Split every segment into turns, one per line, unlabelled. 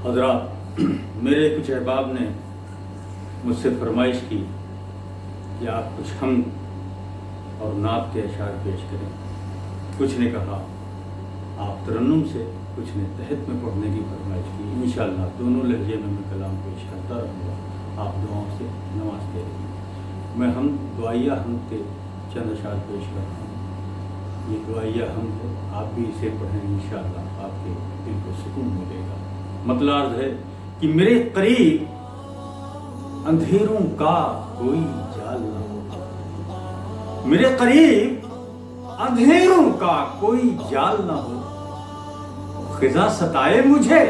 حضرات، میرے کچھ احباب نے مجھ سے فرمائش کی کہ آپ کچھ حمد اور نعت کے اشعار پیش کریں. کچھ نے کہا آپ ترنم سے، کچھ نے تحت میں پڑھنے کی فرمائش کی. انشاءاللہ دونوں لہجے میں کلام پیش کرتا رہوں گا، آپ دعاؤں سے نوازتے رہیں. میں دعائیہ حمد کے چند اشعار پیش کرتا ہوں. یہ دعائیہ حمد ہے، آپ بھی اسے پڑھیں، انشاءاللہ آپ کے دل کو سکون ملے گا. مطلب عرض ہے کہ میرے قریب اندھیروں کا کوئی جال نہ ہو، میرے قریب اندھیروں کا کوئی جال نہ ہو. خزاں ستائے مجھے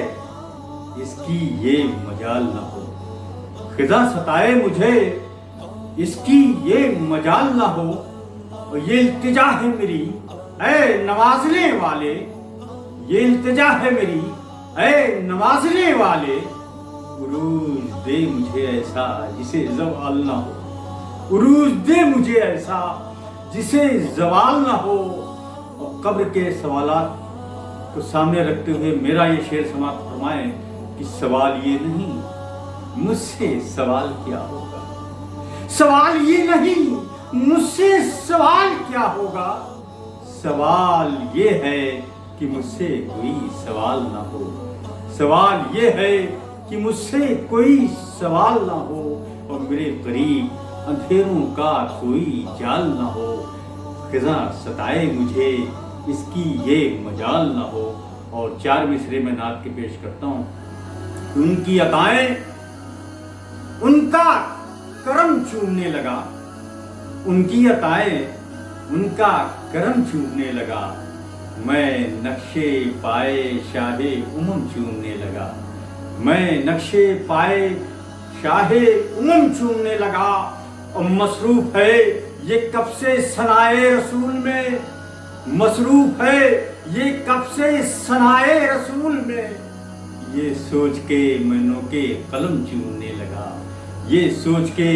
اس کی یہ مجال نہ ہو، خزاں ستائے مجھے اس کی یہ مجال نہ ہو. اور یہ التجا ہے میری اے نوازنے والے، یہ التجا ہے میری اے نوازنے والے. عروج دے مجھے ایسا جسے زوال نہ ہو، عروج دے مجھے ایسا جسے زوال نہ ہو. اور قبر کے سوالات کو سامنے رکھتے ہوئے میرا یہ شعر سماعت فرمائیں کہ سوال یہ نہیں مجھ سے سوال کیا ہوگا، سوال یہ نہیں مجھ سے سوال کیا ہوگا. سوال یہ ہے کہ مجھ سے کوئی سوال نہ ہو، سوال یہ ہے کہ مجھ سے کوئی سوال نہ ہو. اور میرے قریب اندھیروں کا کوئی جال نہ ہو، خزاں ستائے مجھے اس کی یہ مجال نہ ہو. اور 4 مصرے میں نعت کے پیش کرتا ہوں. ان کی عطائیں ان کا کرم چومنے لگا، ان کی عطائیں ان کا کرم چومنے لگا. میں نقشے پائے شاہ چومنے لگا، میں نقشے پائے شاہ چومنے لگا. اور مصروف ہے یہ کب سے ثنائے رسول میں، مصروف ہے یہ کب سے ثنائے رسول میں. یہ سوچ کے میں نو کے قلم چومنے لگا، یہ سوچ کے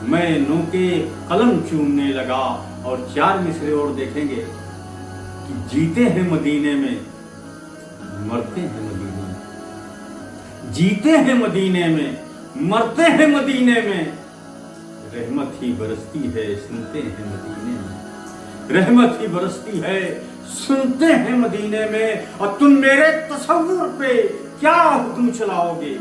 میں نو کے قلم چومنے لگا. اور 4 مصرے اور دیکھیں گے کہ جیتے ہیں مدینے میں مرتے ہیں مدینے میں، جیتے ہیں مدینے میں مرتے ہیں مدینے میں. رحمت ہی برستی ہے سنتے ہیں مدینے میں، رحمت ہی برستی ہے سنتے ہیں مدینے میں. اور تم میرے تصور پہ کیا حکم چلاؤ گے،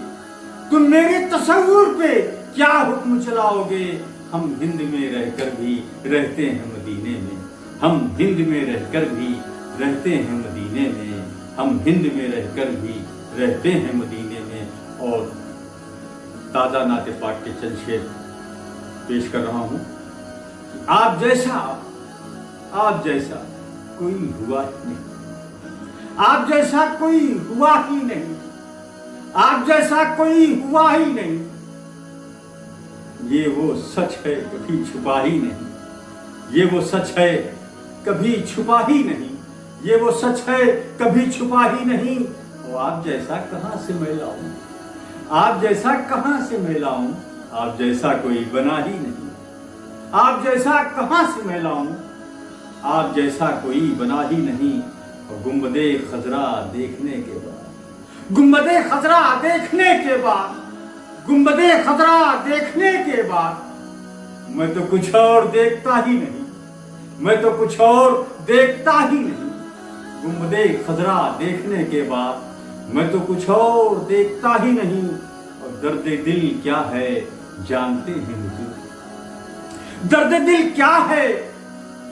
تم میرے تصور پہ کیا حکم چلاؤ گے. ہم ہند میں رہ کر بھی رہتے ہیں مدینے میں، ہم ہند میں رہ کر بھی رہتے ہیں مدینے میں، ہم ہند میں رہ کر بھی رہتے ہیں مدینے میں. اور تازہ نعت پاک کے چند شعر پیش کر رہا ہوں. آپ جیسا کوئی ہوا ہی نہیں، آپ جیسا کوئی ہوا ہی نہیں، آپ جیسا کوئی ہوا ہی نہیں. یہ وہ سچ ہے کبھی چھپا ہی نہیں، یہ وہ سچ ہے کبھی چھپا ہی نہیں، یہ وہ سچ ہے کبھی چھپا ہی نہیں. اور آپ جیسا کہاں سے میں لاؤں، آپ جیسا کہاں سے میں لاؤں، آپ جیسا کوئی بنا ہی نہیں، آپ جیسا کہاں سے میں لاؤں، آپ جیسا کوئی بنا ہی نہیں. اور گنبد خضرا دیکھنے کے بعد، گنبد خضرا دیکھنے کے بعد، گنبد خضرا دیکھنے کے بعد میں تو کچھ اور دیکھتا ہی نہیں، میں تو کچھ اور دیکھتا ہی نہیں. گنبد خضرا دیکھنے کے بعد میں تو کچھ اور دیکھتا ہی نہیں. اور درد دل کیا ہے جانتے ہیں حضور، درد دل کیا ہے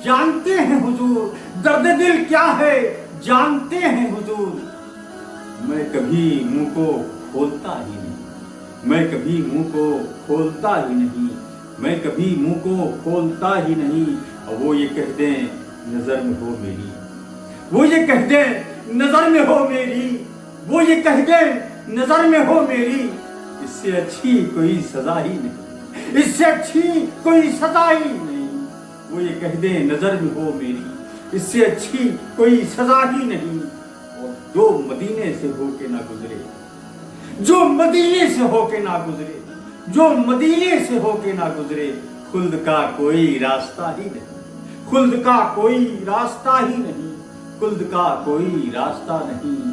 جانتے ہیں حضور، درد دل کیا ہے جانتے ہیں حضور. میں کبھی منہ کو کھولتا ہی نہیں، میں کبھی منہ کو کھولتا ہی نہیں، میں کبھی منہ کو کھولتا ہی نہیں. اور وہ یہ کہہ دیں نظر میں ہو میری، وہ یہ کہہ دیں نظر میں ہو میری، وہ یہ کہہ دیں نظر میں ہو میری. اس سے اچھی کوئی سزا ہی نہیں، اس سے اچھی کوئی سزا ہی نہیں. وہ یہ کہہ دیں نظر میں ہو میری، اس سے اچھی کوئی سزا ہی نہیں. اور جو مدینے سے ہو کے نہ گزرے، جو مدینے سے ہو کے نہ گزرے، جو مدینے سے ہو کے نہ گزرے، خلد کا کوئی راستہ ہی نہیں، خلد کا کوئی راستہ ہی نہیں، خلد کا کوئی راستہ نہیں.